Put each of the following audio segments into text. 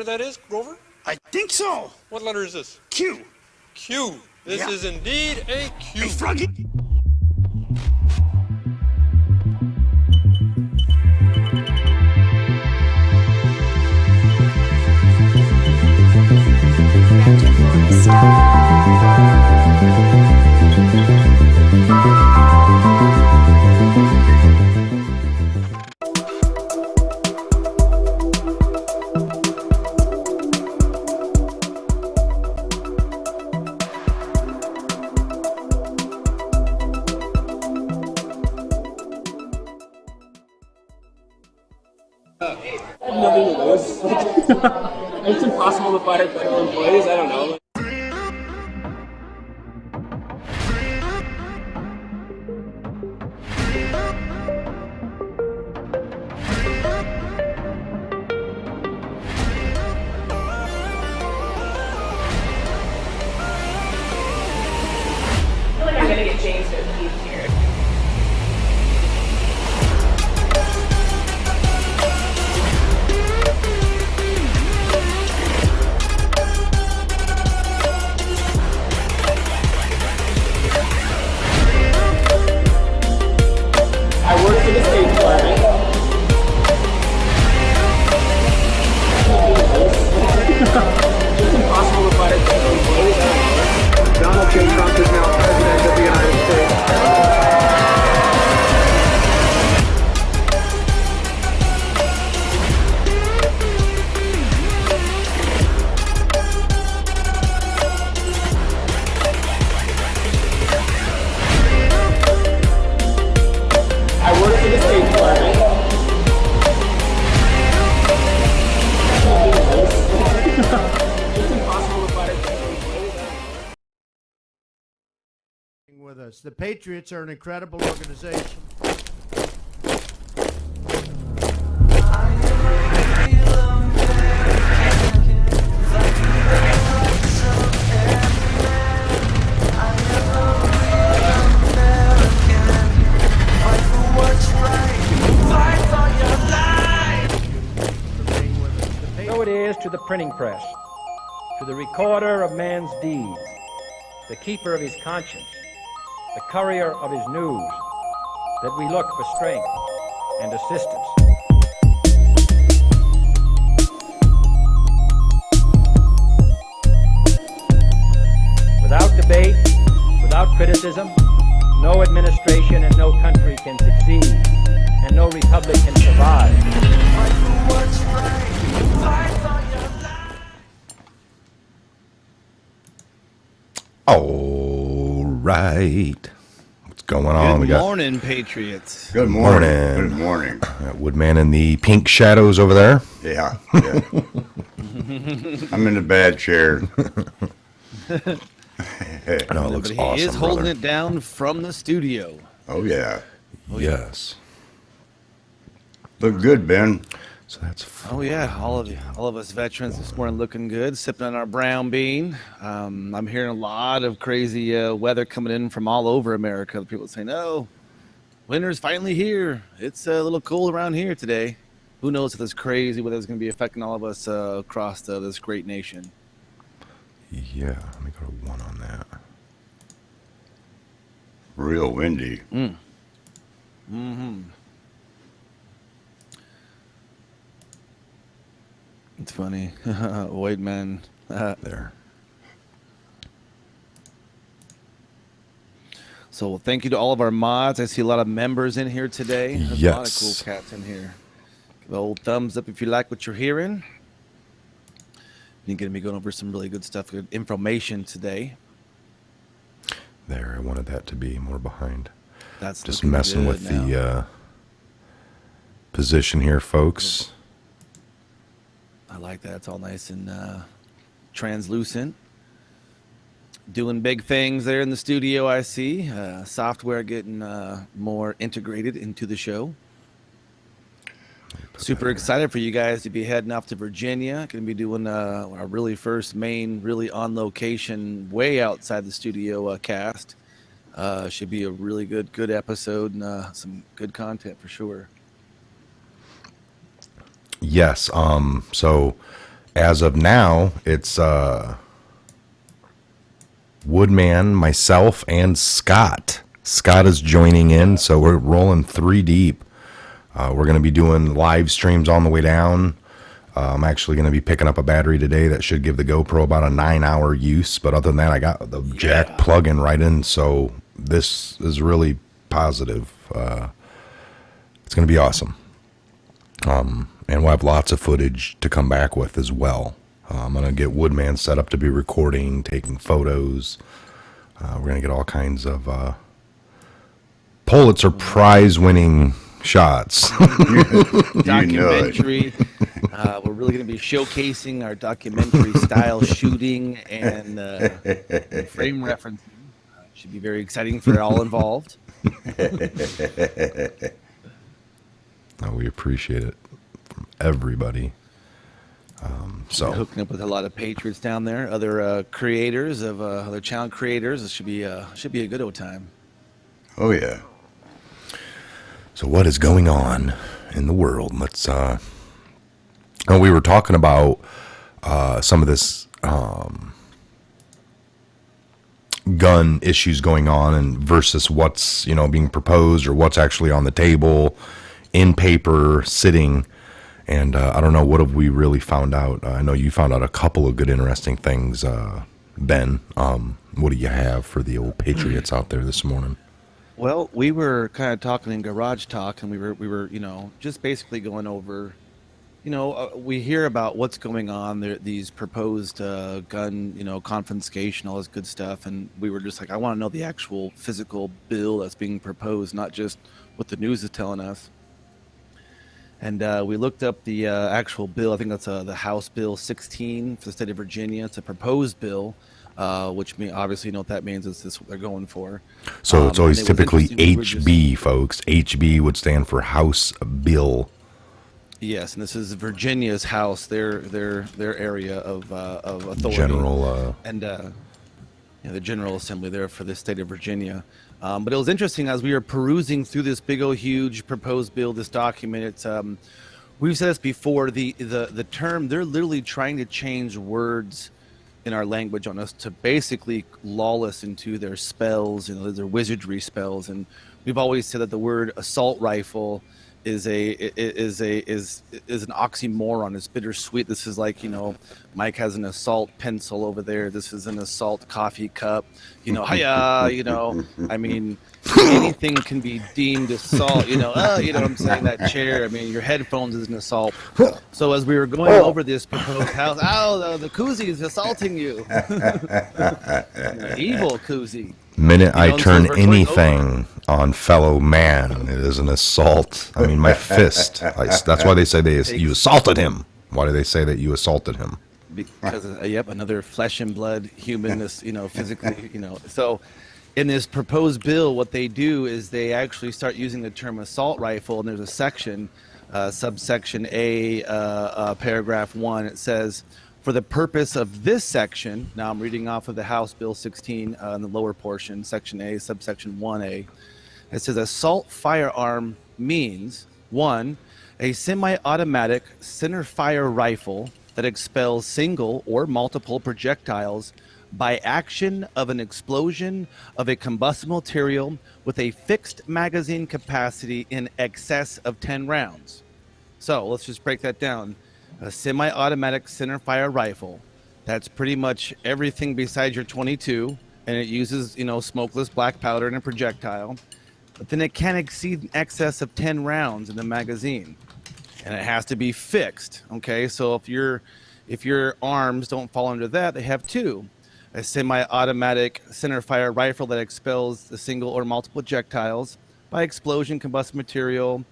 that is, Grover? I think so. What letter is this? Q. Q. This is indeed a Q. Hey, Froggy. Nothing to lose. It's impossible to fire federal employees. I don't know. I feel like I'm gonna get James to leave here. I work for the State Department. It's impossible to fire federal employees. I don't know. Donald J. Trump is now president of the United States. I work for the State Department. It's impossible to fire federal employees. With us. The Patriots are an incredible organization. So it is to the printing press, to the recorder of man's deeds, the keeper of his conscience, the courier of his news, that we look for strength and assistance. Without debate, without criticism, no administration and no country can succeed, and no republic can survive. All right. What's going on? Good morning, Patriots. Good morning. Morning. Good morning. Woodman in the pink shadows over there. Yeah. I'm in the bad chair. I know it looks But he awesome. is holding brother. it down from the studio. Oh, yeah. Yes. Look good, Ben. So that's. Oh yeah, all of us veterans this morning looking good, sipping on our brown bean. I'm hearing a lot of crazy weather coming in from all over America. People saying, "Oh, winter's finally here. It's a little cold around here today." Who knows if this crazy weather is going to be affecting all of us across this great nation? Yeah. Let me go to 1 on that. Real windy. It's funny, white man. There. So thank you to all of our mods. I see a lot of members in here today. There's a lot of cool Yes. cats in here. Give a old thumbs up if you like what you're hearing. You're going to be going over some really good stuff, good information today. There. I wanted that to be more behind. That's Just looking messing good with now. the position here, folks. I like that. It's all nice and translucent. Doing big things there in the studio, I see. Software getting more integrated into the show. Super excited for you guys to be heading off to Virginia. Going to be doing our really first main, really on location, way outside the studio cast. Should be a really good episode and some good content for sure. Yes. So as of now, it's Woodman, myself, and Scott. Scott is joining in, so we're rolling 3 deep. We're going to be doing live streams on the way down. I'm actually going to be picking up a battery today that should give the GoPro about a 9-hour use. But other than that, I got the jack plug-in right in, so this is really positive. It's going to be awesome. And we'll have lots of footage to come back with as well. I'm going to get Woodman set up to be recording, taking photos. We're going to get all kinds of Pulitzer Prize-winning shots. Documentary. We're really going to be showcasing our documentary style shooting and frame referencing. Should be very exciting for all involved. We appreciate it from everybody. So hooking up with a lot of Patriots down there, other creators of other channel creators. It should be a good old time. Oh yeah. So what is going on in the world? Let's we were talking about some of this gun issues going on and versus what's being proposed or what's actually on the table in paper sitting. And I don't know, what have we really found out? I know you found out a couple of good interesting things, Ben. What do you have for the old Patriots out there this morning? Well, we were kind of talking in Garage Talk, and we were just basically going over, we hear about what's going on there, these proposed gun, confiscation, all this good stuff, and we were just like, I want to know the actual physical bill that's being proposed, not just what the news is telling us. And we looked up the actual bill. I think that's the House Bill 16 for the state of Virginia. It's a proposed bill, which obviously you know what that means. It's this what they're going for. So it's always typically HB, folks. HB would stand for House Bill. Yes, and this is Virginia's House, their area of authority. General and the General Assembly there for the state of Virginia. But it was interesting as we were perusing through this big old huge proposed bill, this document. It's we've said this before. The term, they're literally trying to change words in our language on us to basically lull us into their spells, their wizardry spells. And we've always said that the word assault rifle is an oxymoron. It's bittersweet. This is like, Mike has an assault pencil over there. This is an assault coffee cup. Hiya, I mean, anything can be deemed assault. You know what I'm saying? That chair. I mean, your headphones is an assault. So as we were going over this proposed house, the koozie is assaulting you. Evil koozie. Minute I turn anything on fellow man, it is an assault. I mean, my fist. That's why they say you assaulted him. Why do they say that you assaulted him? Because another flesh and blood human, physically, So in this proposed bill, what they do is they actually start using the term assault rifle, and there's a section, subsection A, paragraph 1. It says, for the purpose of this section, now I'm reading off of the House Bill 16 in the lower portion, section A, subsection 1A. It says assault firearm means, 1, a semi-automatic center fire rifle that expels single or multiple projectiles by action of an explosion of a combustible material with a fixed magazine capacity in excess of 10 rounds. So let's just break that down. A semi-automatic center fire rifle, that's pretty much everything besides your 22, and it uses, smokeless black powder and a projectile, but then it can't exceed in excess of 10 rounds in the magazine, and it has to be fixed. Okay, so if your arms don't fall under that, they have 2. A semi-automatic center fire rifle that expels the single or multiple projectiles by explosion, combustible material,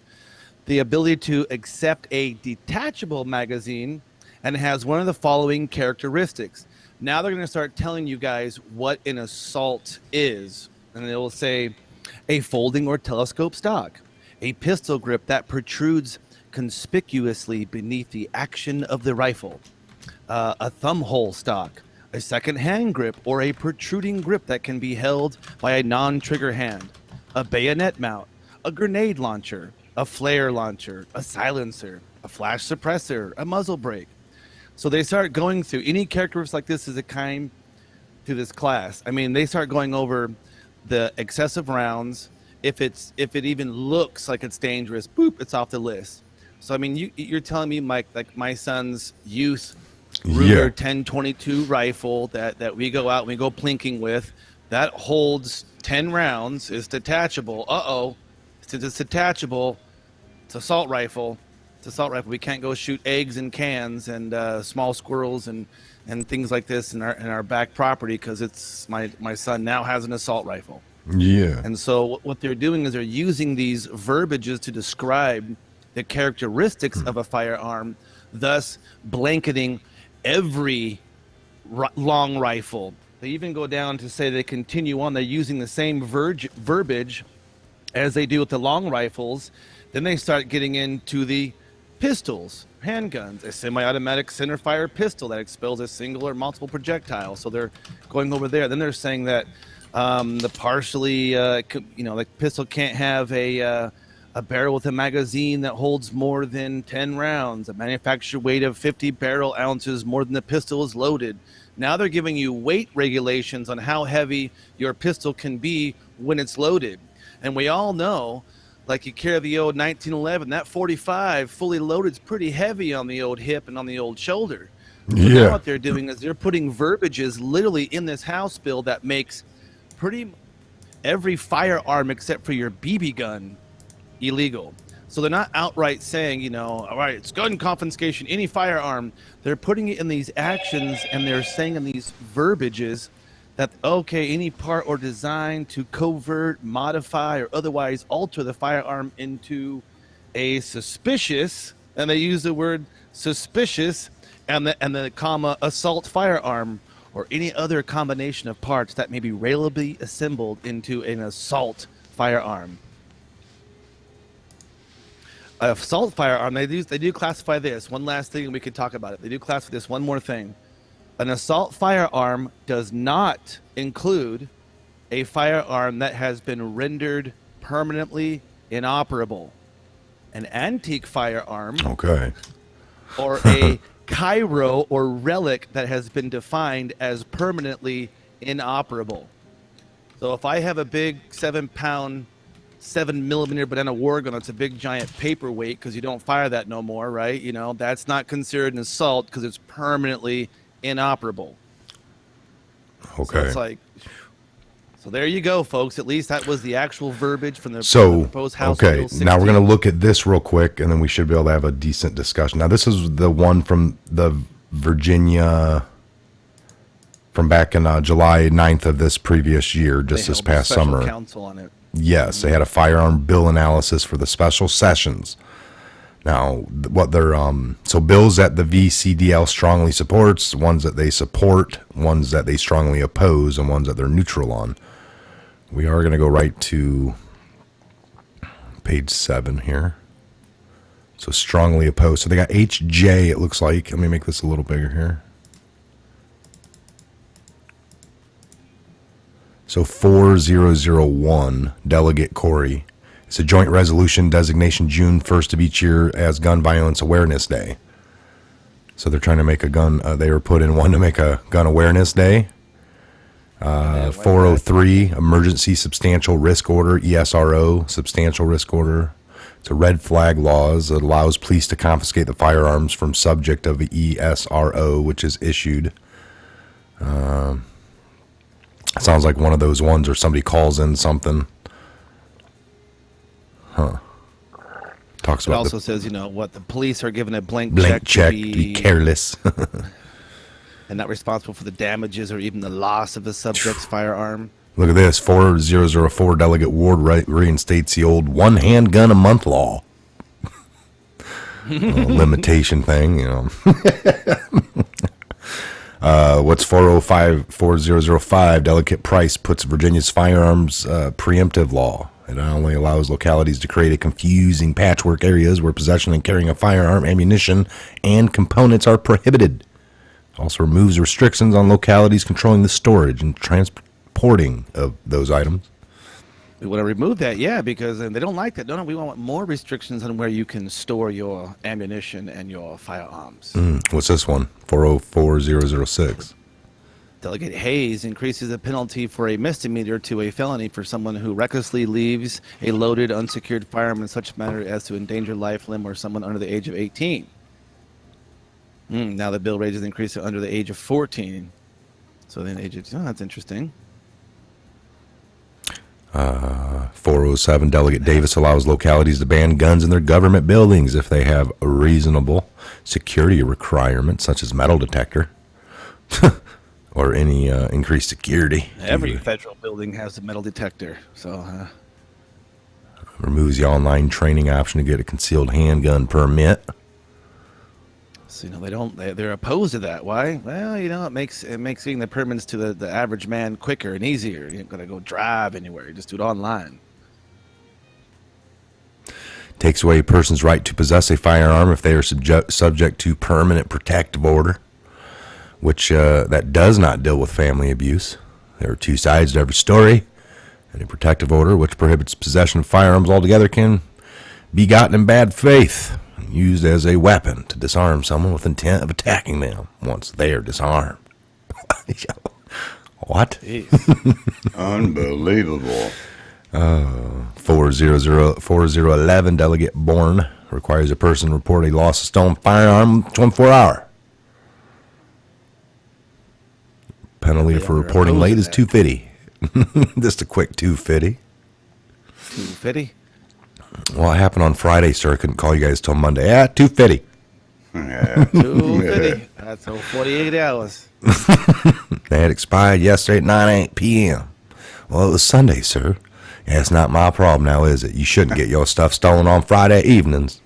the ability to accept a detachable magazine, and has one of the following characteristics. Now they're going to start telling you guys what an assault is, and it will say a folding or telescope stock, a pistol grip that protrudes conspicuously beneath the action of the rifle, a thumb hole stock, a second hand grip or a protruding grip that can be held by a non-trigger hand, a bayonet mount, a grenade launcher, a flare launcher, a silencer, a flash suppressor, a muzzle brake. So they start going through any characteristics like this as a kind to this class. I mean, they start going over the excessive rounds. If it even looks like it's dangerous, boop, it's off the list. So I mean, you're telling me, Mike, like my son's youth Ruger 1022 rifle that we go out and we go plinking with, that holds 10 rounds, is detachable. Since it's detachable, it's assault rifle. It's assault rifle. We can't go shoot eggs in cans and small squirrels and things like this in our back property because it's my son now has an assault rifle. Yeah. And so what they're doing is they're using these verbiages to describe the characteristics of a firearm, thus blanketing every long rifle. They even go down to say they continue on. They're using the same verbiage as they do with the long rifles. Then they start getting into the pistols, handguns, a semi-automatic centerfire pistol that expels a single or multiple projectile. So they're going over there. Then they're saying that the partially, the pistol can't have a barrel with a magazine that holds more than 10 rounds, a manufacturer weight of 50 barrel ounces more than the pistol is loaded. Now they're giving you weight regulations on how heavy your pistol can be when it's loaded. And we all know, like you carry the old 1911, that 45 fully loaded is pretty heavy on the old hip and on the old shoulder. So now what they're doing is they're putting verbiages literally in this House bill that makes pretty every firearm except for your BB gun illegal. So they're not outright saying, all right, it's gun confiscation, any firearm. They're putting it in these actions, and they're saying in these verbiages that, okay, any part or design to covert, modify, or otherwise alter the firearm into a suspicious, and they use the word suspicious, and the comma, assault firearm, or any other combination of parts that may be railably assembled into an assault firearm. Assault firearm, they do classify this. One last thing, and we could talk about it. They do classify this. One more thing. An assault firearm does not include a firearm that has been rendered permanently inoperable. An antique firearm, or a Cairo or relic that has been defined as permanently inoperable. So if I have a big 7-pound 7mm banana war gun, it's a big giant paperweight because you don't fire that no more, right? That's not considered an assault because it's permanently inoperable. So it's like, so there you go, folks. At least that was the actual verbiage from the proposed House Bill 16. Now we're going to look at this real quick, and then we should be able to have a decent discussion. Now this is the one from the Virginia from back in July 9th of this previous year, just this past summer. Counsel on it. Yes, they had a firearm bill analysis for the special sessions. Now, what they're so bills that the VCDL strongly supports, ones that they support, ones that they strongly oppose, and ones that they're neutral on. We are going to go right to page 7 here. So strongly opposed. So they got HJ, it looks like. Let me make this a little bigger here. So 4001, Delegate Corey. It's a joint resolution designation June 1st of each year as Gun Violence Awareness Day. So they're trying to make a gun, they were put in one to make a Gun Awareness Day. 403, Emergency Substantial Risk Order, ESRO, Substantial Risk Order. It's a red flag laws that allows police to confiscate the firearms from subject of the ESRO, which is issued. Sounds like one of those ones where somebody calls in something. Talks about it also says, the police are given a blank check to be careless. And not responsible for the damages or even the loss of the subject's firearm. Look at this. 4004 Delegate Ward reinstates the old one handgun a month law. Limitation thing, What's 4005 Delegate Price puts Virginia's firearms preemptive law. It not only allows localities to create a confusing patchwork areas where possession and carrying of firearm, ammunition, and components are prohibited. It also removes restrictions on localities controlling the storage and transporting of those items. We want to remove that, yeah, because they don't like that. No, we want more restrictions on where you can store your ammunition and your firearms. What's this one? 404006. Delegate Hayes increases the penalty for a misdemeanor to a felony for someone who recklessly leaves a loaded, unsecured firearm in such manner as to endanger life, limb, or someone under the age of 18. Now the bill raises the increase to under the age of 14. So then age of, that's interesting. 407 Delegate Davis allows localities to ban guns in their government buildings if they have a reasonable security requirement, such as metal detector or any increased security. Every federal building has a metal detector. So removes the online training option to get a concealed handgun permit. So, they're opposed to that. Why? Well, it makes getting the permits to the average man quicker and easier. You ain't got to go drive anywhere. You just do it online. Takes away a person's right to possess a firearm if they are subject to permanent protective order, which that does not deal with family abuse. There are two sides to every story, and a protective order, which prohibits possession of firearms altogether, can be gotten in bad faith, used as a weapon to disarm someone with intent of attacking them once they are disarmed. What? Unbelievable. 4011 Delegate Bourne requires a person to report a lost of stolen firearm 24 hour. Penalty for reporting late is $250. Just a quick $250. $250? Well, it happened on Friday, sir. I couldn't call you guys till Monday. Yeah, $250. Yeah. $250. That's over 48 hours. They had expired yesterday at 9 p.m. Well, it was Sunday, sir. Yeah, it's not my problem now, is it? You shouldn't get your stuff stolen on Friday evenings.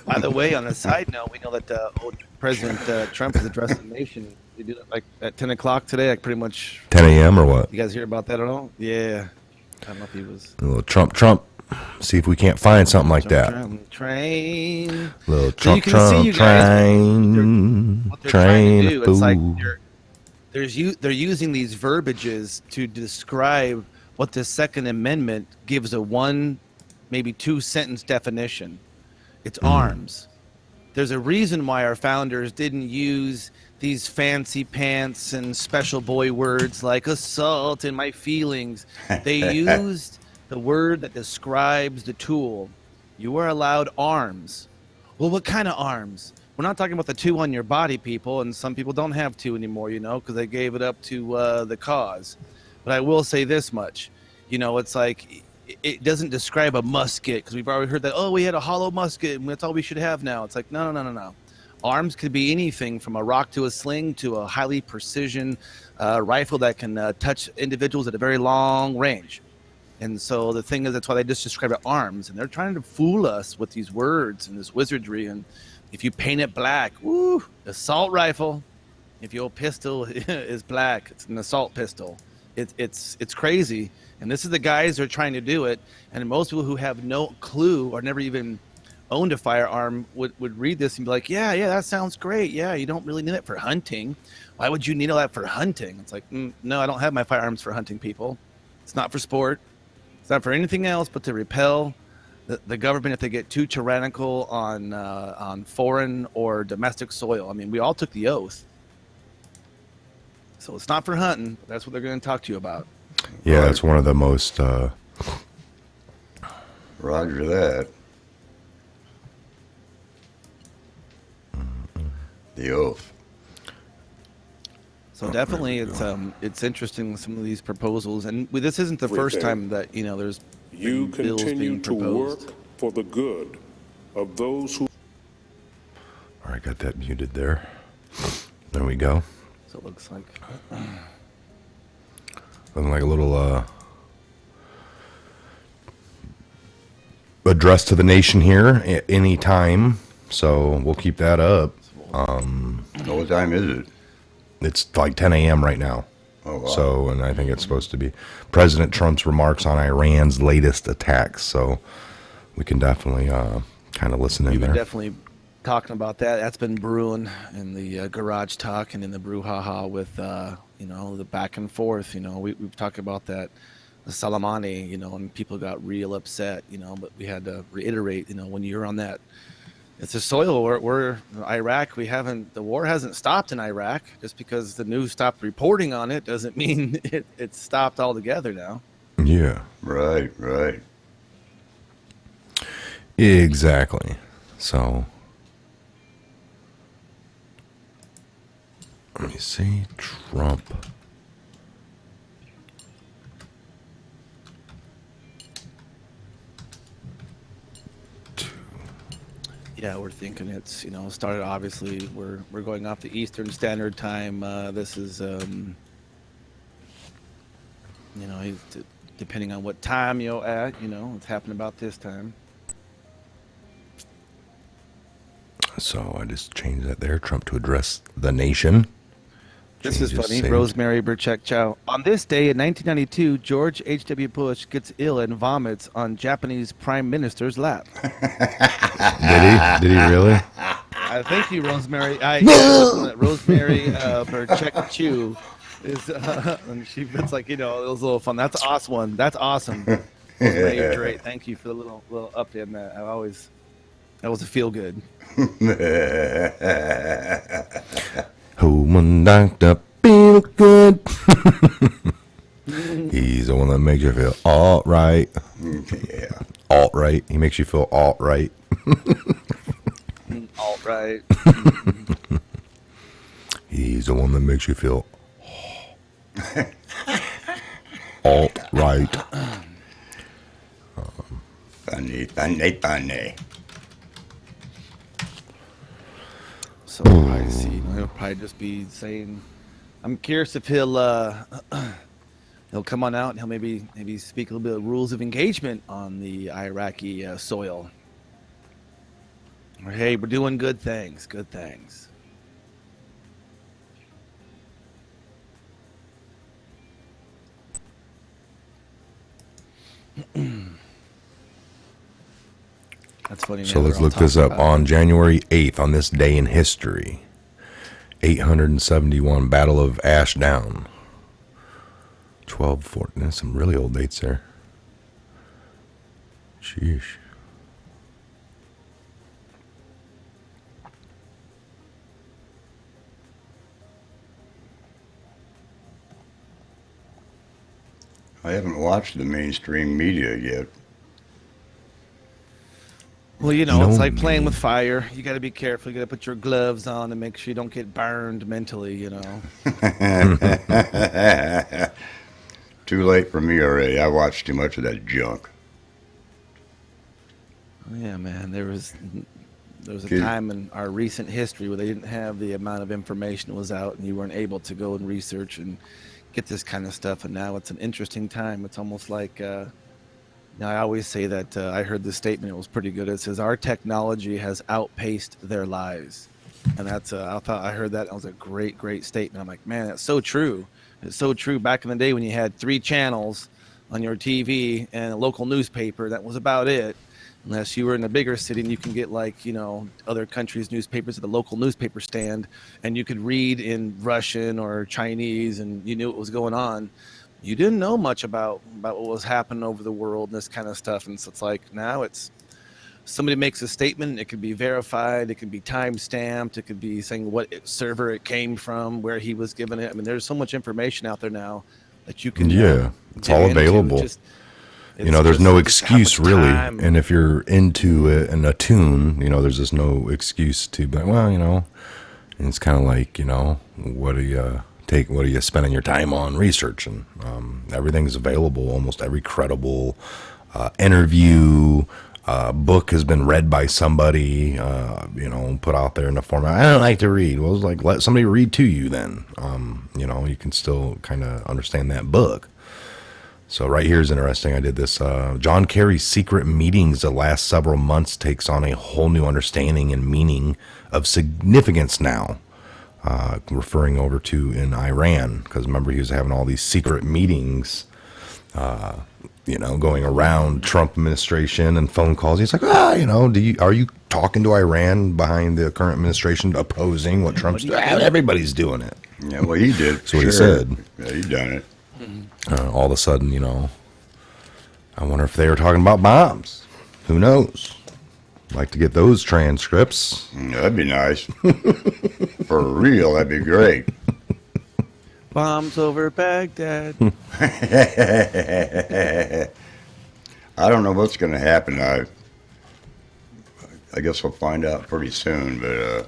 By the way, on a side note, we know that old President Trump has addressed the nation. He did it like at 10 o'clock today, like pretty much. 10 a.m. or what? You guys hear about that at all? Yeah. I don't know if he was. A little Trump. See if we can't find something like that. Train. Little So you can see you guys, what they're trying to do. It's like they're using these verbiages to describe what the Second Amendment gives a one, maybe 2-sentence definition. It's arms. There's a reason why our founders didn't use these fancy pants and special boy words like assault and my feelings. They used the word that describes the tool. You are allowed arms. Well, what kind of arms? We're not talking about the 2 on your body, people, and some people don't have 2 anymore, because they gave it up to the cause. But I will say this much. It's like it doesn't describe a musket, because we've already heard that, oh, we had a hollow musket, and that's all we should have now. It's like, no. Arms could be anything from a rock to a sling to a highly precision rifle that can touch individuals at a very long range. And so the thing is, that's why they just describe it arms. And they're trying to fool us with these words and this wizardry. And if you paint it black, woo, assault rifle. If your pistol is black, it's an assault pistol. It's crazy. And this is the guys who are trying to do it. And most people who have no clue or never even owned a firearm would read this and be like, yeah, that sounds great. Yeah, you don't really need it for hunting. Why would you need all that for hunting? It's like, no, I don't have my firearms for hunting, people. It's not for sport. It's not for anything else but to repel the government if they get too tyrannical on foreign or domestic soil. I mean, we all took the oath. So it's not for hunting. But that's what they're going to talk to you about. Yeah, it's one of the most... Roger that. The oath. So definitely, it's interesting, some of these proposals, and this isn't the first time that there's you bills continue being to proposed. work for the good of those who. All right, got that muted there. There we go. So it looks like Looking like a little address to the nation here at any time. So we'll keep that up. What time is it? It's like 10 a.m. right now. Oh, wow. So, and I think it's supposed to be President Trump's remarks on Iran's latest attacks. So we can definitely kind of listen in you've there. been definitely talking about that. That's been brewing in the garage talk and in the brouhaha with the back and forth. We've talked about that Soleimani, and people got real upset, but we had to reiterate, when you're on that, it's a soil where we're Iraq. The war hasn't stopped in Iraq. Just because the news stopped reporting on it doesn't mean it's stopped altogether now. Yeah. Right. Exactly. So, let me see. Trump. Yeah, we're thinking it's started. Obviously, we're going off the Eastern Standard Time. This is depending on what time you're at. It's happening about this time. So I just changed that there. Trump to address the nation. This is Changes funny. saved. Rosemary Burchek Chow. On this day in 1992, George H.W. Bush gets ill and vomits on Japanese Prime Minister's lap. Did he really? Thank you, Rosemary. Rosemary Burchek Chew is, and it's like, it was a little fun. That's awesome. That's awesome. Rosemary, you're great. Thank you for the little update on that. That was a feel good. Human doctor feel good. He's the one that makes you feel all right. Yeah. Alt right. He makes you feel alt right. Alt right. He's the one that makes you feel alt right. Funny. So I see. He'll probably just be saying. I'm curious if he'll come on out and he'll maybe speak a little bit of rules of engagement on the Iraqi soil. Or hey, we're doing good things. Good things. That's funny. So let's look this up. On January 8th, on this day in history, 871, Battle of Ashdown. 1214. There's some really old dates there. Sheesh. I haven't watched the mainstream media yet. Well, it's like playing with fire. You got to be careful. You got to put your gloves on and make sure you don't get burned mentally, Too late for me already. I watched too much of that junk. Yeah, man. There was a time in our recent history where they didn't have the amount of information that was out, and you weren't able to go and research and get this kind of stuff. And now it's an interesting time. It's almost like I always say that I heard this statement. It was pretty good. It says our technology has outpaced their lives, and that's I heard that. It was a great statement. I'm like, man, that's so true. It's so true. Back in the day when you had 3 channels on your TV and a local newspaper, that was about it. Unless you were in a bigger city and you can get other countries' newspapers at the local newspaper stand, and you could read in Russian or Chinese and you knew what was going on. You didn't know much about what was happening over the world and this kind of stuff. And so it's like now it's somebody makes a statement. It could be verified. It could be time stamped. It could be saying what server it came from, where he was given it. I mean, there's so much information out there now that you can. It's all available. There's no excuse really. And if you're into it and attuned, there's just no excuse to be like, well, and it's kind of like, what do you spending your time on researching? Everything's available. Almost every credible interview, book has been read by somebody, put out there in the format. I don't like to read. Well, it's like, let somebody read to you then. You can still kind of understand that book. So right here is interesting. I did this. John Kerry's secret meetings the last several months takes on a whole new understanding and meaning of significance now. Referring over to in Iran, because remember he was having all these secret meetings, going around Trump administration and phone calls. He's like, are you talking to Iran behind the current administration opposing what Trump's doing? Everybody's doing it. Yeah, well, he did. That's what he said. Yeah, he done it. All of a sudden, I wonder if they were talking about bombs. Who knows? Like to get those transcripts. That'd be nice. For real, that'd be great. Bombs over Baghdad. I don't know what's going to happen. I guess we'll find out pretty soon, but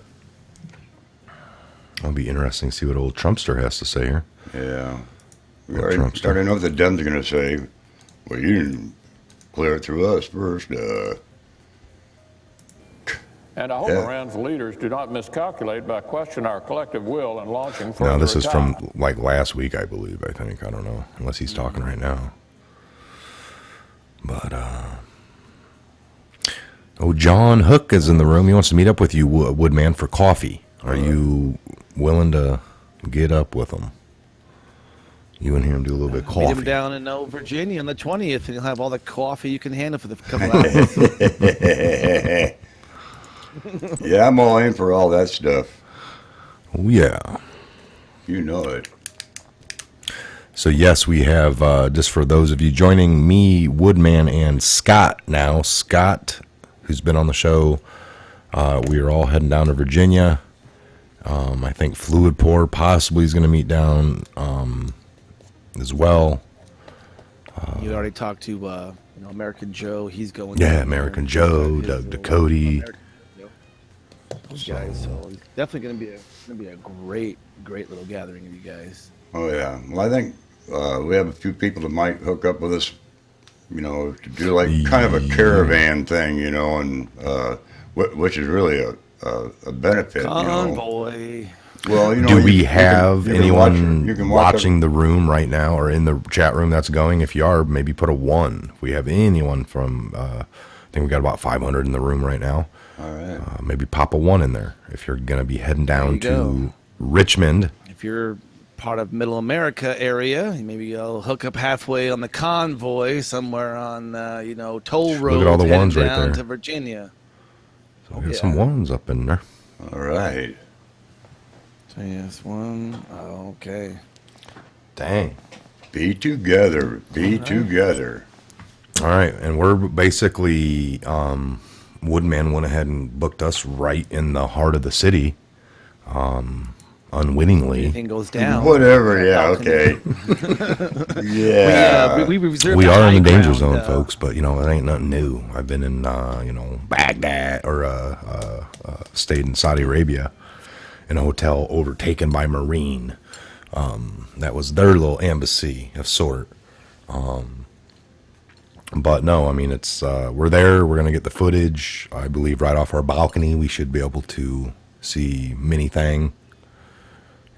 It'll be interesting to see what old Trumpster has to say here. yeah. We Old already Trumpster. know what the Dems are going to say. Well, you didn't clear it through us first. And I hope Yeah. Iran's leaders do not miscalculate by questioning our collective will and launching further Now, this is attack. from like last week, I believe. I think. I don't know. Unless he's talking right now. But, John Hook is in the room. He wants to meet up with you, Woodman, for coffee. Are you willing to get up with him? You and him do a little bit of Meet him coffee. down in Virginia on the 20th, and you'll have all the coffee you can handle for the couple hours. Yeah, I'm all in for all that stuff. Oh, yeah. You know it. So, yes, we have, just for those of you joining me, Woodman, and Scott now. Scott, who's been on the show, we are all heading down to Virginia. I think Fluid Pour possibly is going to meet down as well. You already talked to American Joe. He's going. Yeah, down American there. Joe, His Doug little Ducote. American Joe. Those guys. So it's definitely going to be a great little gathering of you guys. Oh, yeah. Well, I think we have a few people that might hook up with us, to do like kind of a caravan thing, and which is really a benefit. Convoy. Well, Do we have you can anyone you can watch watching the room right now or in the chat room that's going? If you are, maybe put a 1. If we have anyone from, I think we got about 500 in the room right now. All right. Maybe pop a 1 in there if you're going to be heading down There you to go. Richmond. If you're part of Middle America area, maybe you'll hook up halfway on the convoy somewhere on toll road. at all the heading ones right down there. to Virginia. So we got some 1s up in there. All right. So yes, 1. Okay. Dang. Be together. Be together. All right, and we're basically Woodman went ahead and booked us right in the heart of the city, unwittingly. Anything goes down. Whatever. Yeah. Okay. Yeah. We reserve We the are high in the danger ground, zone, folks, but it ain't nothing new. I've been in Baghdad or stayed in Saudi Arabia in a hotel overtaken by Marine. That was their little embassy of sort. But no, it's we're there. We're gonna get the footage. I believe right off our balcony, we should be able to see many thing.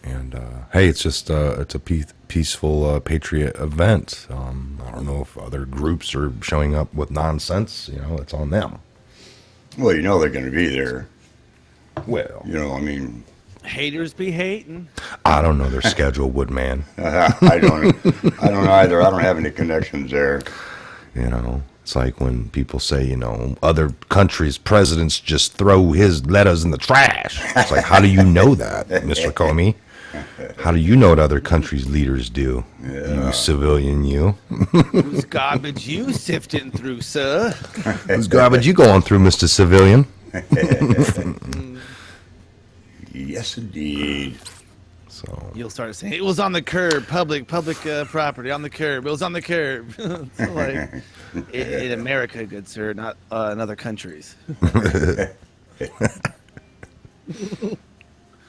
And hey, it's just it's a peaceful Patriot event. I don't know if other groups are showing up with nonsense. It's on them. Well, they're going to be there. Well, Haters be hating. I don't know their schedule, Woodman. I don't either. I don't have any connections there. It's like when people say, other countries' presidents just throw his letters in the trash. It's like, how do you know that, Mr. Comey? How do you know what other countries' leaders do? You civilian, you. Whose garbage you sifting through, sir? Whose garbage you going through, Mr. Civilian? Yes, indeed. So You'll start saying it was on the curb, public property on the curb. It was on the curb. So like in America, good sir, not in other countries.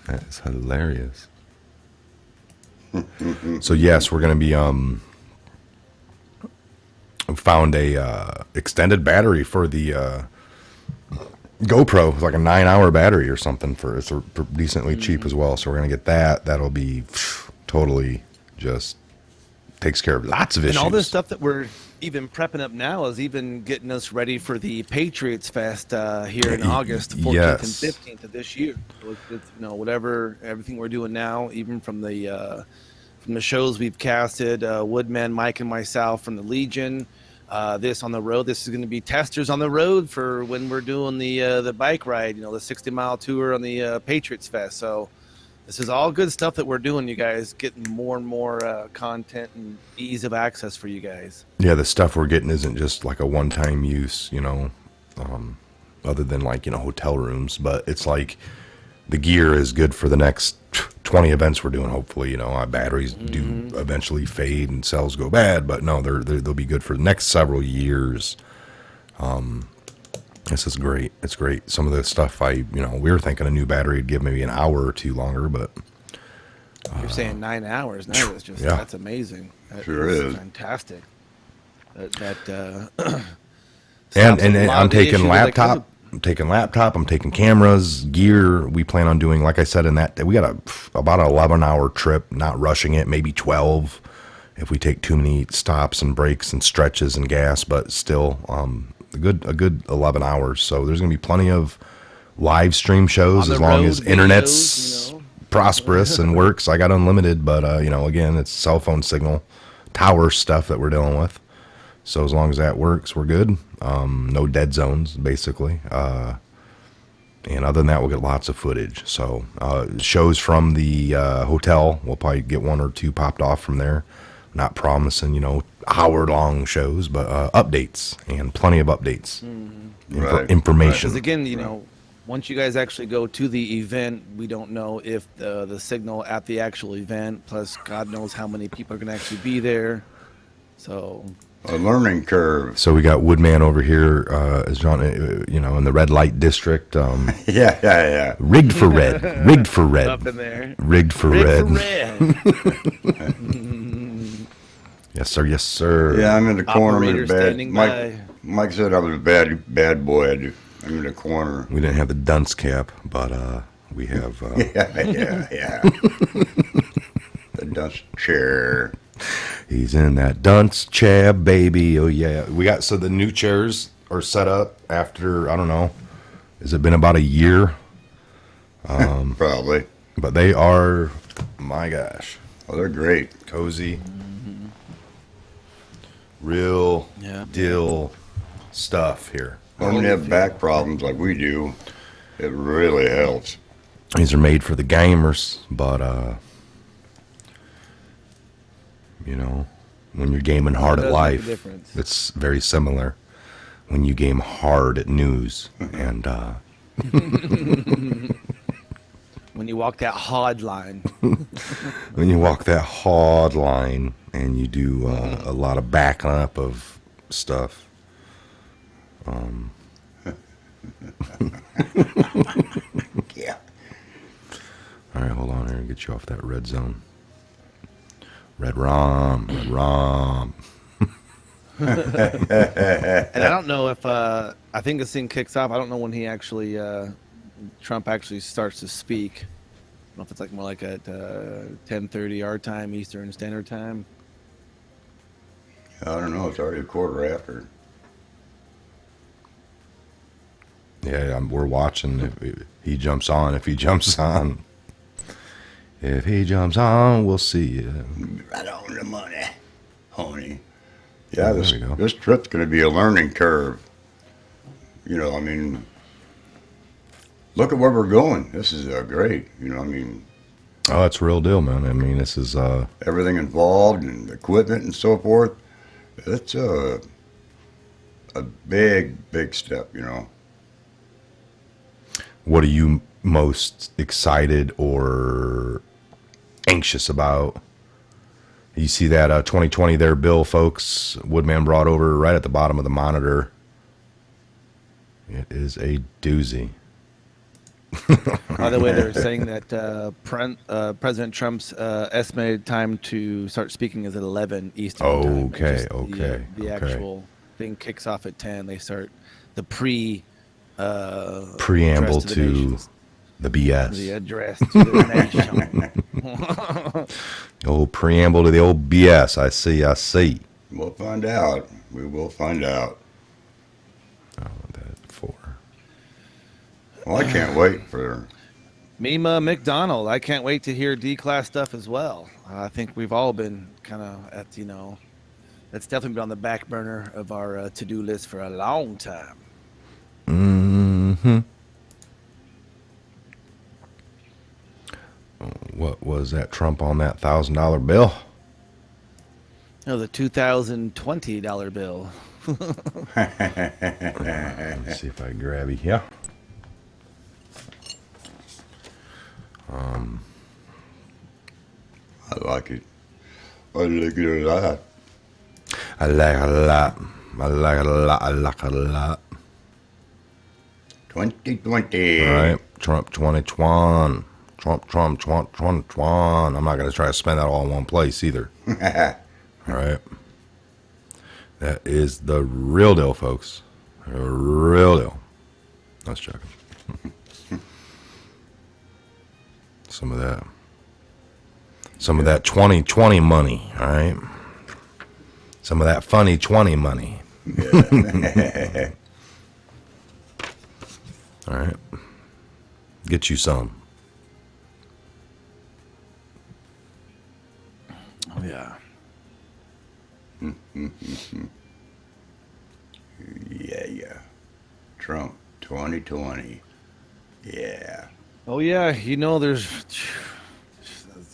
That's hilarious. So yes, we're gonna be found a extended battery for the GoPro. It's like a 9-hour battery or something for it's decently cheap as well. So we're gonna get that. That'll be totally just takes care of lots of issues. And all this stuff that we're even prepping up now is even getting us ready for the Patriots Fest here in August, 14th Yes. and 15th of this year. So it's everything we're doing now, even from the shows we've casted, Woodman, Mike, and myself from the Legion. This on the road. This is going to be testers on the road for when we're doing the bike ride. The 60-mile tour on the Patriots Fest. So This is all good stuff that we're doing, you guys. Getting more and more content and ease of access for you guys. Yeah, the stuff we're getting isn't just like a one-time use, other than like, hotel rooms, but it's like the gear is good for the next 20 events we're doing. Hopefully, our batteries do eventually fade and cells go bad, but no, they'll be good for the next several years. This is great. It's great. Some of the stuff we were thinking a new battery would give maybe an hour or two longer, but you're saying 9 hours now. It's just that's amazing. That sure is fantastic. And I'm taking laptop. I'm taking laptop. I'm taking cameras, gear. We plan on doing, like I said, we got about an 11-hour trip. Not rushing it. Maybe 12 if we take too many stops and breaks and stretches and gas, but still a good 11 hours. So there's gonna be plenty of live stream shows as long as internet's prosperous and works. I got unlimited, but again, it's cell phone signal tower stuff that we're dealing with. So as long as that works, we're good. No dead zones, basically. And other than that, we'll get lots of footage. So shows from the hotel, we'll probably get one or two popped off from there. Not promising, hour-long shows, but updates and plenty of updates. Information. Because again, once you guys actually go to the event, we don't know if the signal at the actual event, plus God knows how many people are going to actually be there. So a learning curve. So we got Woodman over here, as John, in the red light district. Yeah. Rigged for red. Rigged for red. Up in there. Rigged for red. Yes, sir. Yes, sir. Yeah, I'm in the corner. Operator standing by. Mike said I was a bad boy. I'm in the corner. We didn't have the dunce cap, but we have. Yeah. The dunce chair. He's in that dunce chair, baby. Oh yeah. So the new chairs are set up after, I don't know, has it been about a year? Probably. But they are, my gosh. Oh, they're great. Cozy. Real deal stuff here. When you have back problems like we do, it really helps. These are made for the gamers, but when you're gaming hard at life, it's very similar. When you game hard at news and when you walk that hard line. When you walk that hard line and you do a lot of backing up of stuff. Yeah. All right, hold on here and get you off that red zone. Red ROM. And I don't know if I think this thing kicks off. I don't know when he actually Trump actually starts to speak. I don't know if it's like more like at 10:30 our time, Eastern Standard Time. I don't know. It's already a quarter after. Yeah, we're watching. If he jumps on, if he jumps on, we'll see you. Right on the money, honey. Yeah, this trip's going to be a learning curve. Look at where we're going. This is great. Oh, that's a real deal, man. This is everything involved and equipment and so forth. It's a big step, What are you most excited or anxious about? You see that 2020 there, Bill, folks, Woodman brought over right at the bottom of the monitor. It is a doozy. By the way, they're saying that President Trump's estimated time to start speaking is at 11 Eastern time. Okay. The actual thing kicks off at 10. They start the preamble to the BS. The address to the nation. The old preamble to the old BS. I see. We'll find out. We will find out. Well, I can't wait for Mima McDonald. I can't wait to hear D-Class stuff as well. I think we've all been kind of at, that's definitely been on the back burner of our to-do list for a long time. Mm-hmm. Oh, What was that Trump on that $1,000 bill? No, the $2020 bill. Let's see if I can grab it here. I like it. I like it a lot. I like it a lot. I like it a lot. I like it a lot. 2020. All right, Trump 2020. Trump 2020. I'm not going to try to spend that all in one place either. All right. That is the real deal, folks. The real deal. Let's check it. Some of that 2020 money, all right? Some of that funny 20 money. Yeah. All right. Get you some. Oh, yeah. Yeah. Trump 2020. Yeah. Oh, yeah. There's...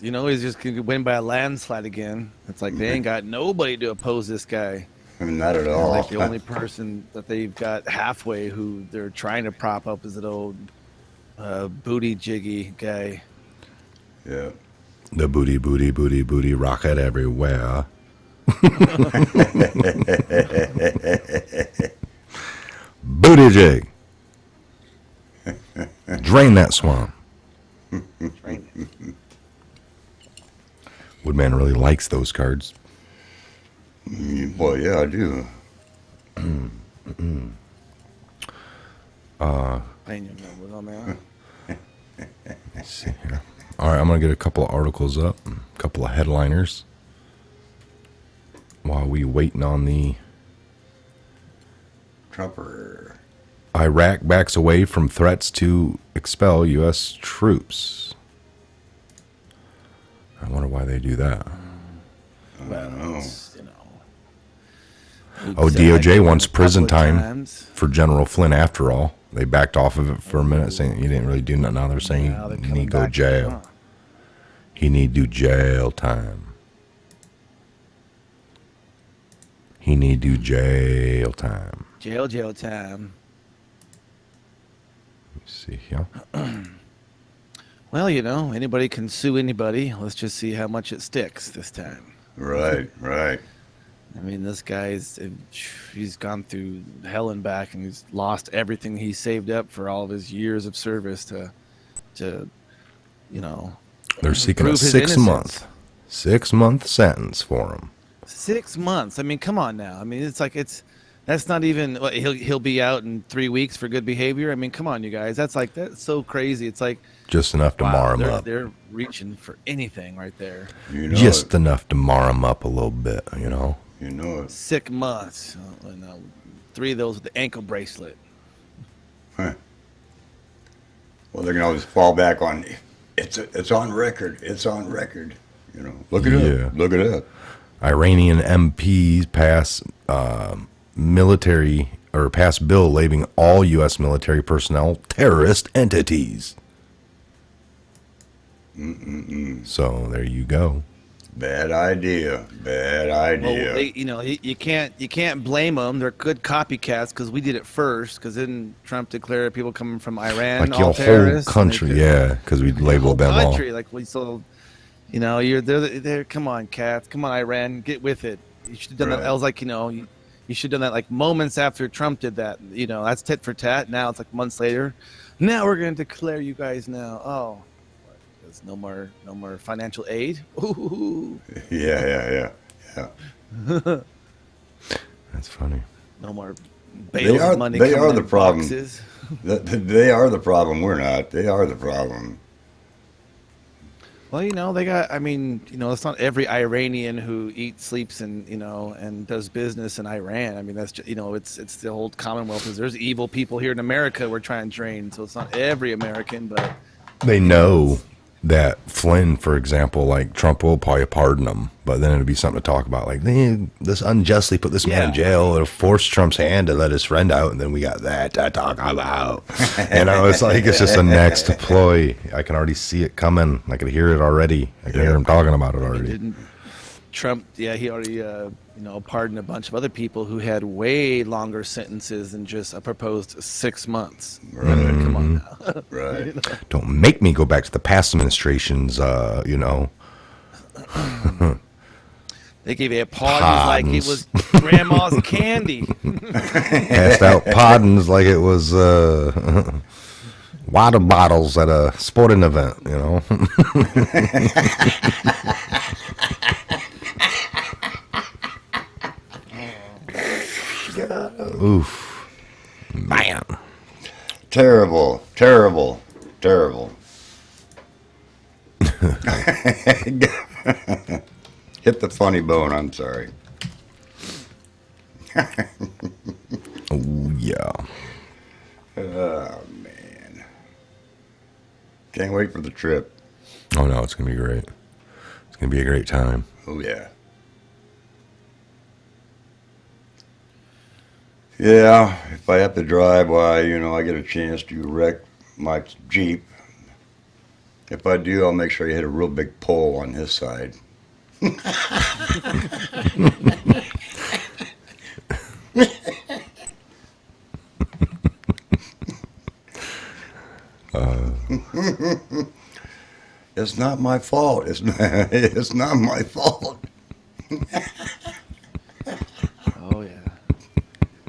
he's just going to win by a landslide again. It's like they ain't got nobody to oppose this guy. Not at all. Like the only person that they've got halfway who they're trying to prop up is that old booty jiggy guy. Yeah. The booty rocket everywhere. Booty jig. Drain that swamp. Drain it. Woodman really likes those cards. Well, yeah, I do. Let's see here. All right, I'm going to get a couple of articles up, a couple of headliners while we waiting on the Trumper. Iraq backs away from threats to expel U.S. troops. I wonder why they do that. Well, Oh, DOJ wants prison time for General Flynn after all. They backed off of it for a minute, saying he didn't really do nothing. Now they're saying he need to go jail. He need to do jail time. He need to do jail time. Jail time. Let's see here. Well, anybody can sue anybody. Let's just see how much it sticks this time. Right. I mean, this guy's he's gone through hell and back, and he's lost everything he saved up for all of his years of service to They're seeking a prove his 6 innocence. 6-month sentence for him. 6 months. I mean, come on now. I mean, that's not even. He'll be out in 3 weeks for good behavior. I mean, come on, you guys. That's so crazy. It's like Just enough to mar him up. They're reaching for anything right there. Just enough to mar him up a little bit, You know it. 6 months. 3 of those with the ankle bracelet. Huh. Well, they're gonna always fall back on it's on record. It's on record. Look it up. Look it up. Iranian MPs pass pass bill labeling all U.S. military personnel terrorist entities. So there you go. Bad idea. Well, you can't blame them. They're good copycats because we did it first. Because didn't Trump declare people coming from Iran Like all your whole terrorists? country, yeah, because we labeled them all. Country, like we sold. They're come on, cats. Come on, Iran, get with it. You should have done that. I was like, you should have done that like moments after Trump did that. That's tit for tat. Now it's like months later. Now we're going to declare you guys now. Oh. There's no more financial aid. Ooh. Yeah. That's funny. No more bail money. They are the problem. Boxes. They are the problem. We're not. They are the problem. Well, they got. I mean, it's not every Iranian who eats, sleeps, and and does business in Iran. I mean, that's just, it's the whole Commonwealth. There's evil people here in America we're trying to drain. So it's not every American, but They know. that Flynn, for example, like Trump will probably pardon him, but then it'll be something to talk about, like this unjustly put this man in jail. It'll force Trump's hand to let his friend out, and then we got that to talk about. It's like it's just a next ploy. I can already see it coming. I can hear it already. I can hear him talking about it already. Trump, he already pardoned a bunch of other people who had way longer sentences than just a proposed 6 months. Right. Come on now. Right. Don't make me go back to the past administrations. They gave you a pardon like it was grandma's candy. Passed out pardons like it was water bottles at a sporting event. Oof, man. Terrible. Hit the funny bone, I'm sorry. Oh, yeah. Oh, man. Can't wait for the trip. Oh, no, it's going to be great. It's going to be a great time. Oh, yeah. Yeah, if I have to drive, why, I get a chance to wreck my Jeep. If I do, I'll make sure you hit a real big pole on his side. It's not my fault. It's not my fault. Oh, yeah.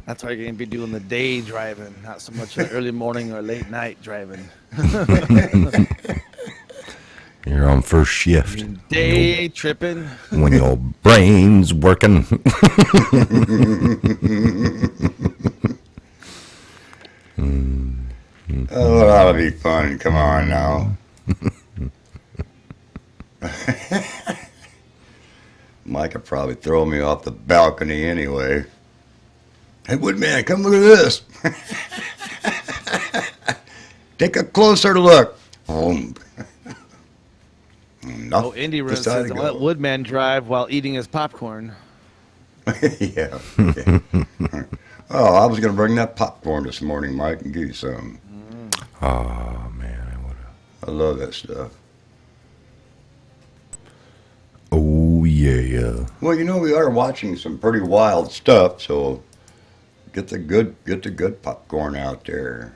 That's why you're going to be doing the day driving, not so much the early morning or late night driving. You're on first shift. Day tripping. When your brain's working. Oh, that'll be fun. Come on now. Mike could probably throw me off the balcony anyway. Hey, Woodman, come look at this. Take a closer look. Indy Rose says, let Woodman drive while eating his popcorn. Yeah. Oh, I was going to bring that popcorn this morning, Mike, and give you some. Oh, man, I love that stuff. Oh, yeah. Well, we are watching some pretty wild stuff, so get the good popcorn out there.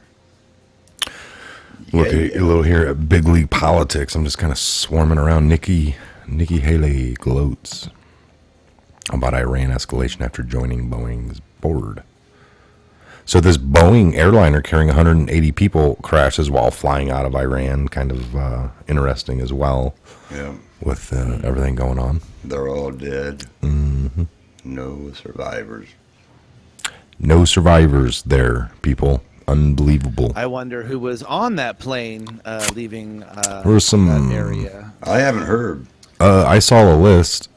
Look, a little here at Big League Politics. I'm just kind of swarming around. Nikki Haley gloats about Iran escalation after joining Boeing's board. So this Boeing airliner carrying 180 people crashes while flying out of Iran. Kind of interesting as well. Yeah. With everything going on. They're all dead. Mm-hmm. No survivors. No survivors there, people. Unbelievable. I wonder who was on that plane leaving there was some that area. I haven't heard. I saw a list.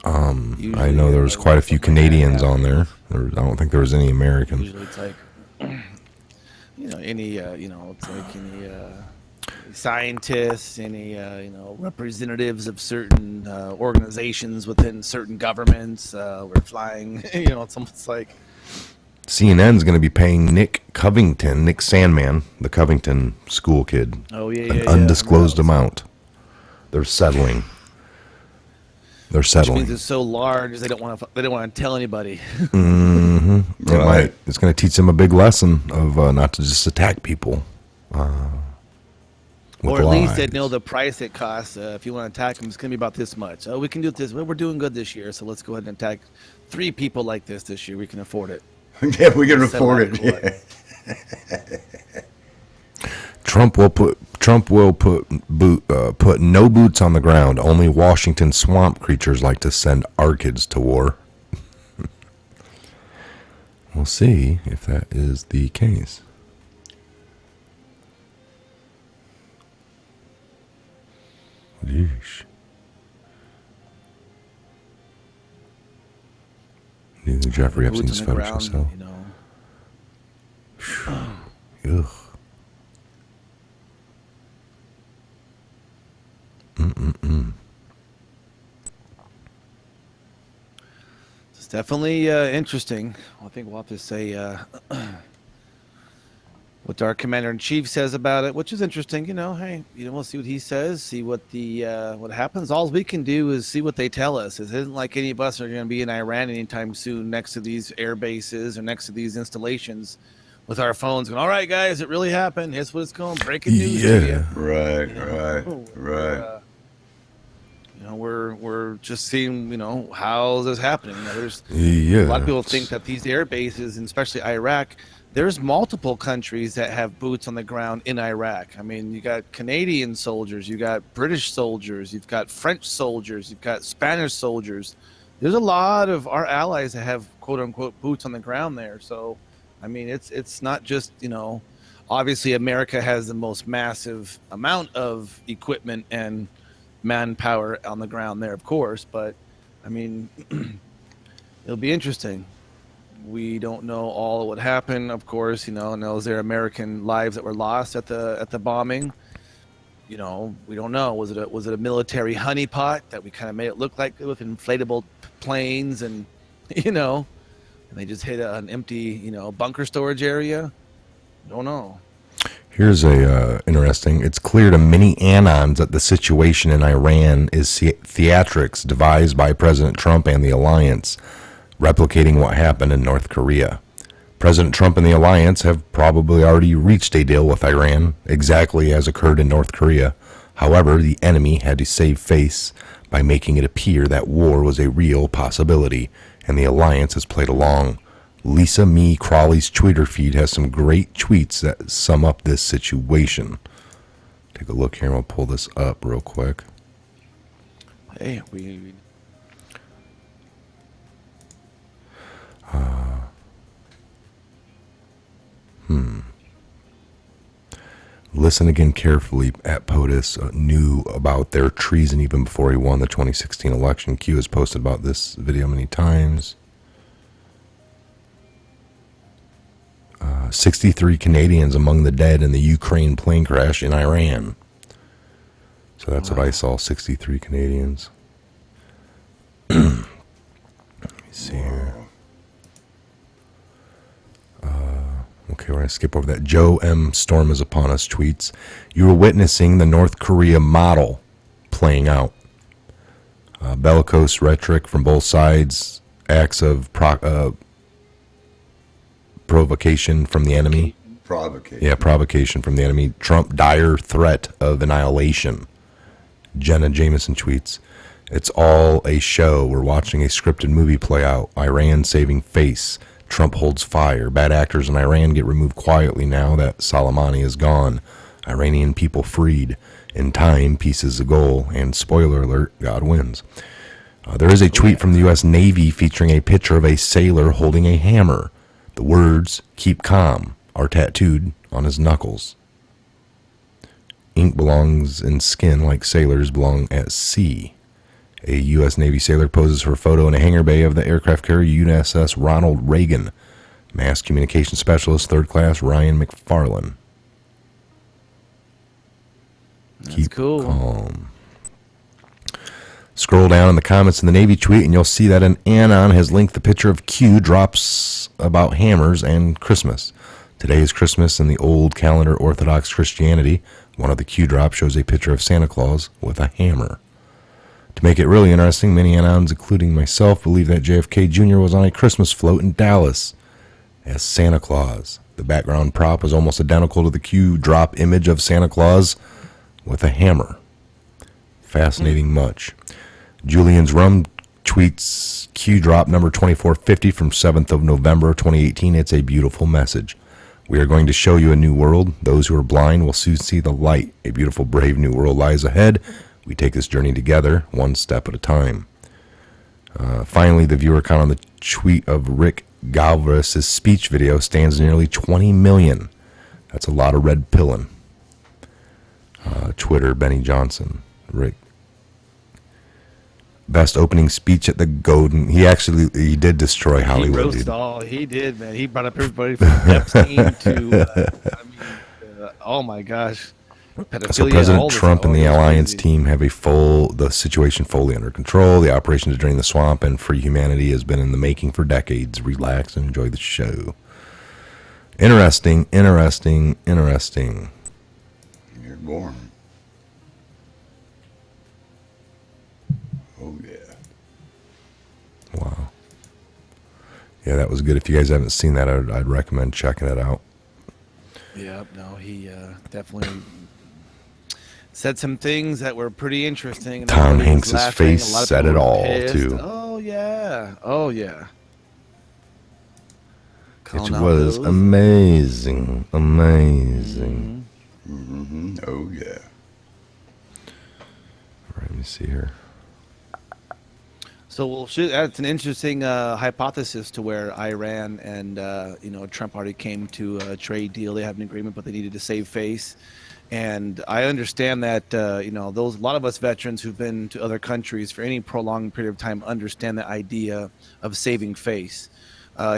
I know there was quite a few Canadians on there. I don't think there was any Americans. Usually it's like, any scientists, any representatives of certain organizations within certain governments were flying. It's almost like CNN's going to be paying Nick Sandman, the Covington school kid, an undisclosed amount. They're settling. Which means it's so large they don't want to tell anybody. Mm-hmm. Right. It's going to teach them a big lesson of not to just attack people. Or at least they'd know the price it costs. If you want to attack them, it's going to be about this much. Oh, we can do this. Well, we're doing good this year, so let's go ahead and attack 3 people like this year. We can afford it. Yeah, we can afford it. Yeah. Trump will put no boots on the ground. Only Washington swamp creatures like to send our kids to war. We'll see if that is the case. Yeesh. Neither Jeffrey Epstein's fetish himself. Ugh. It's definitely interesting. I think we'll have to say what our commander-in-chief says about it, which is interesting. Hey, we'll see what he says, see what what happens. All we can do is see what they tell us. It isn't like any of us are going to be in Iran anytime soon next to these air bases or next to these installations with our phones going, all right, guys, it really happened. Here's what it's going. Breaking news to you. Right. We're just seeing, how this happening. There's Yeah. a lot of people think that these air bases, and especially Iraq, there's multiple countries that have boots on the ground in Iraq. I mean, you got Canadian soldiers, you got British soldiers, you've got French soldiers, you've got Spanish soldiers. There's a lot of our allies that have quote unquote boots on the ground there. So, I mean, it's not just, obviously America has the most massive amount of equipment and manpower on the ground there, of course, but I mean, it'll be interesting. We don't know all of what happened, of course, and those are American lives that were lost at the bombing. We don't know. Was it a military honeypot that we kind of made it look like with inflatable planes and and they just hit an empty bunker storage area? Don't know. Here's a interesting. It's clear to many anons that the situation in Iran is theatrics devised by President Trump and the alliance, replicating what happened in North Korea. President Trump and the alliance have probably already reached a deal with Iran, exactly as occurred in North Korea. However, the enemy had to save face by making it appear that war was a real possibility, and the alliance has played along. Lisa Me Crawley's Twitter feed has some great tweets that sum up this situation. Take a look here and we'll pull this up real quick. Hey, we Listen again carefully. At POTUS knew about their treason even before he won the 2016 election. Q has posted about this video many times. 63 Canadians among the dead in the Ukraine plane crash in Iran. So that's what I saw, 63 Canadians. Let me see here. Okay, we're going to skip over that. Joe M. Storm is upon us tweets, "You are witnessing the North Korea model playing out. Bellicose rhetoric from both sides, acts of provocation from the enemy." Provocation from the enemy. Trump dire threat of annihilation. Jenna Jameson tweets, "It's all a show. We're watching a scripted movie play out. Iran saving face. Trump holds fire. Bad actors in Iran get removed quietly now that Soleimani is gone. Iranian people freed. In time, peace is the goal. And spoiler alert, God wins." There is a tweet from the U.S. Navy featuring a picture of a sailor holding a hammer. The words, "Keep calm," are tattooed on his knuckles. Ink belongs in skin like sailors belong at sea. A U.S. Navy sailor poses for a photo in a hangar bay of the aircraft carrier USS Ronald Reagan. Mass Communication Specialist, 3rd Class, Ryan McFarland. That's Keep cool. calm. Scroll down in the comments in the Navy tweet and you'll see that an Anon has linked the picture of Q drops about hammers and Christmas. Today is Christmas in the old calendar Orthodox Christianity. One of the Q drops shows a picture of Santa Claus with a hammer. To make it really interesting, many Anons, including myself, believe that JFK Jr. was on a Christmas float in Dallas as Santa Claus. The background prop is almost identical to the Q drop image of Santa Claus with a hammer. Fascinating much. Julian's Rum tweets Q drop number 2450 from 7th of November 2018. It's a beautiful message. "We are going to show you a new world. Those who are blind will soon see the light. A beautiful, brave new world lies ahead. We take this journey together, one step at a time." Finally, the viewer count on the tweet of Rick Galvez' speech video stands nearly 20 million. That's a lot of red pilling. Twitter, Benny Johnson. Rick. Best opening speech at the Golden. He did destroy Hollywood. He roasted all. He did, man. He brought up everybody from Epstein to, oh my gosh. So pedophilia, President Trump and the all this alliance crazy. team have the situation fully under control. The operation to drain the swamp and free humanity has been in the making for decades. Relax and enjoy the show. Interesting. You're born. Oh, yeah. Wow. Yeah, that was good. If you guys haven't seen that, I'd recommend checking it out. Yep, no, he definitely said some things that were pretty interesting. And Tom everybody was Hanks's laughing. face A lot of said people it were all, pissed. too. Oh, yeah. Oh, yeah. Calling It out was those. amazing. Mm-hmm. Oh, yeah. All right, let me see here. So that's an interesting hypothesis to where Iran and Trump already came to a trade deal. They had an agreement, but they needed to save face. And I understand that a lot of us veterans who've been to other countries for any prolonged period of time understand the idea of saving face.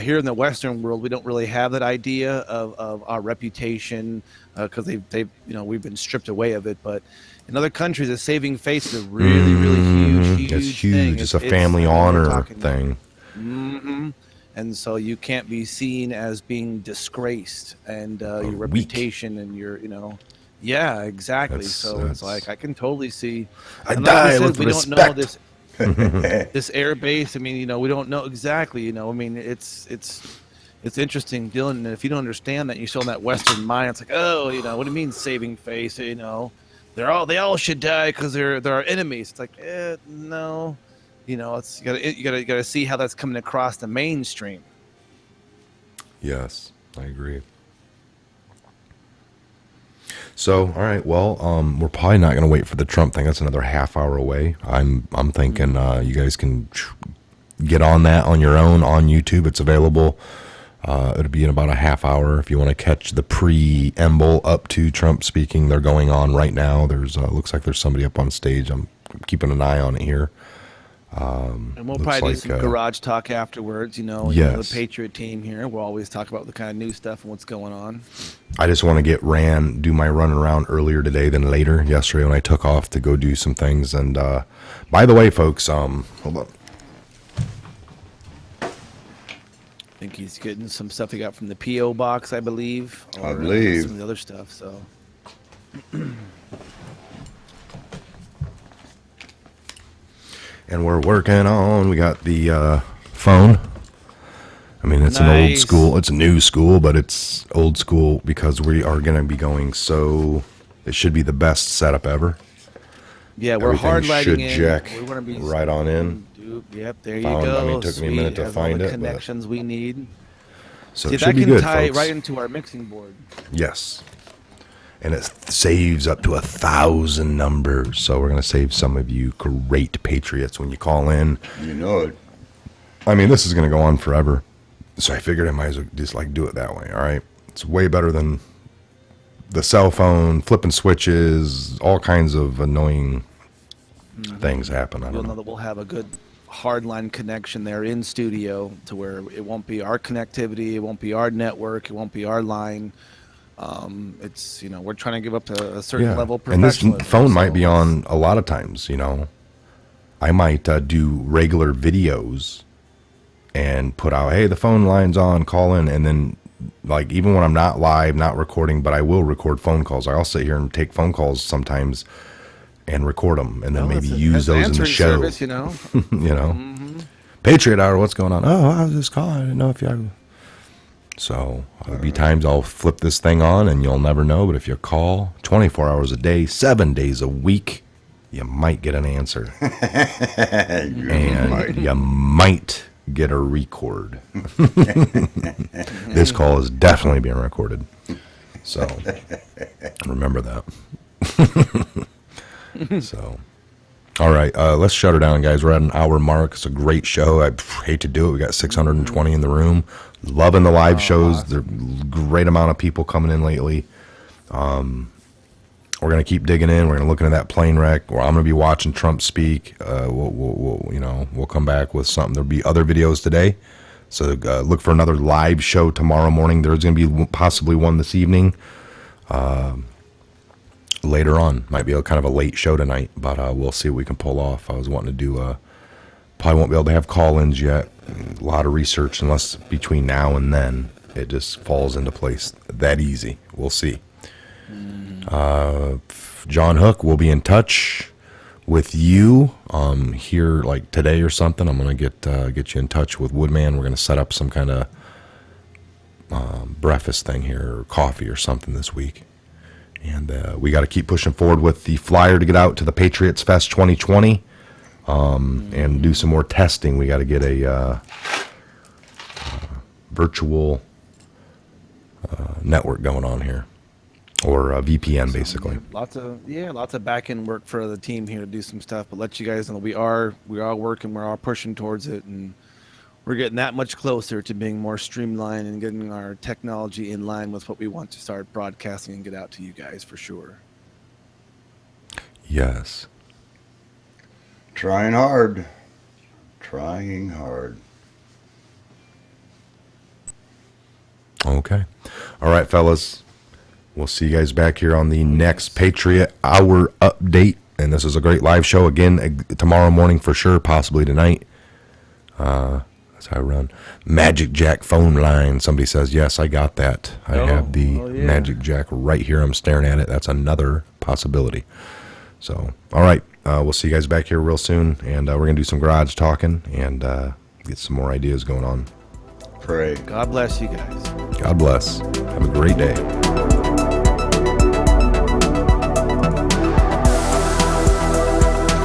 Here in the Western world, we don't really have that idea of our reputation because we've been stripped away of it. But in other countries, the saving face is a really, really huge It's huge. thing. It's a family honor thing. Mm-hmm. And so you can't be seen as being disgraced and your weak. reputation and your, yeah, exactly. It's like I can totally see. I and die like you said, with we respect. don't know this air base. I mean, we don't know exactly. I mean, it's interesting dealing. And if you don't understand that, you're still in that Western mind. It's like, oh, what do you mean saving face? They all should die because they're our enemies. It's like, no, it's you gotta see how that's coming across the mainstream. Yes, I agree. So, all right, well, we're probably not going to wait for the Trump thing. That's another half hour away. I'm thinking you guys can get on that on your own on YouTube. It's available. It'll be in about a half hour if you want to catch the preamble up to Trump speaking. They're going on right now. There's looks like there's somebody up on stage. I'm keeping an eye on it here. And we'll probably do some garage talk afterwards. Yes. The Patriot team here. We'll always talk about the kind of new stuff and what's going on. I just want to do my run around earlier today than later. Yesterday when I took off to go do some things. And by the way, folks, hold on. I think he's getting some stuff he got from the P.O Box, I believe. Or, I believe. some of the other stuff. So. And we're working on. We got the phone. I mean, it's an old school. It's a new school, but it's old school because we are going to be going. So it should be the best setup ever. Yeah, we're Everything hard lighting should in. jack We're gonna be right on in. Yep, there you Found- go. I mean, it took me a minute to Has find all the it, but- connections we need. So See, it that should be can good, tie folks. right into our mixing board. Yes. And it saves up to 1,000 numbers. So we're going to save some of you great patriots when you call in. You know it. I mean, this is going to go on forever. So I figured I might as well just do it that way. All right. It's way better than the cell phone, flipping switches, all kinds of annoying things happen. I You'll don't know know. that we'll have a good hardline connection there in studio to where it won't be our connectivity, it won't be our network, it won't be our line. It's we're trying to give up to a certain level of and this professionalism. phone might be on a lot of times, I might do regular videos and put out, hey, the phone line's on, call in. And then even when I'm not live, not recording, but I will record phone calls. I'll sit here and take phone calls sometimes and record them and then maybe use those in the show. Service, Patriot Hour, what's going on? Oh, I was just calling. I didn't know if you. So there'll be times I'll flip this thing on and you'll never know. But if you call 24 hours a day, 7 days a week, you might get an answer. And you might get a record. This call is definitely being recorded. So remember that. So, all right, let's shut her down, guys. We're at an hour mark. It's a great show. I hate to do it. We got 620 in the room. Loving the live shows. There's a great amount of people coming in lately. We're gonna keep digging in. We're gonna look into that plane wreck. I'm gonna be watching Trump speak. We'll come back with something. There'll be other videos today. So look for another live show tomorrow morning. There's gonna be possibly one this evening. later on. Might be a kind of a late show tonight, but we'll see what we can pull off. I was wanting to do probably won't be able to have call-ins yet. A lot of research, unless between now and then it just falls into place that easy. We'll see. John Hook will be in touch with you here like today or something. I'm gonna get you in touch with Woodman. We're gonna set up some kind of breakfast thing here, or coffee or something this week. And we got to keep pushing forward with the flyer to get out to the Patriots Fest 2020 and do some more testing. We got to get a virtual network going on here, or a VPN basically. Lots of back end work for the team here to do some stuff, but let you guys know we are working, we're all pushing towards it, and we're getting that much closer to being more streamlined and getting our technology in line with what we want to start broadcasting and get out to you guys for sure. Yes. Trying hard. Trying hard. Okay. All right, fellas. We'll see you guys back here on the next Patriot Hour update. And this is a great live show again tomorrow morning for sure, possibly tonight. That's how I run. Magic Jack phone line. Somebody says, yes, I got that. I have the Magic Jack right here. I'm staring at it. That's another possibility. So, all right. We'll see you guys back here real soon. And we're going to do some garage talking and get some more ideas going on. Pray. God bless you guys. God bless. Have a great day.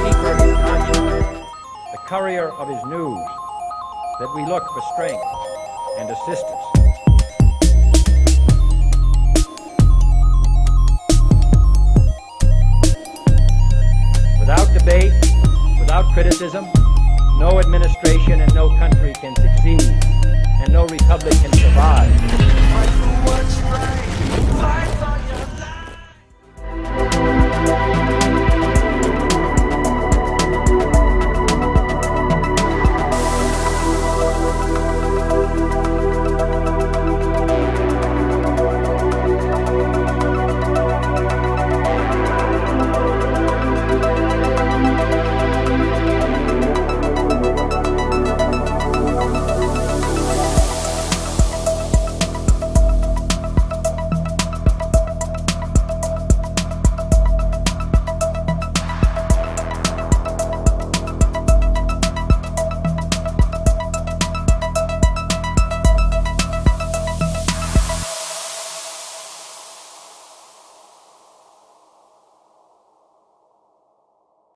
Keeper of his conscience, the courier of his news, that we look for strength and assistance. Without debate, without criticism, no administration and no country can succeed, and no republic can survive. Fight for what's right. Fight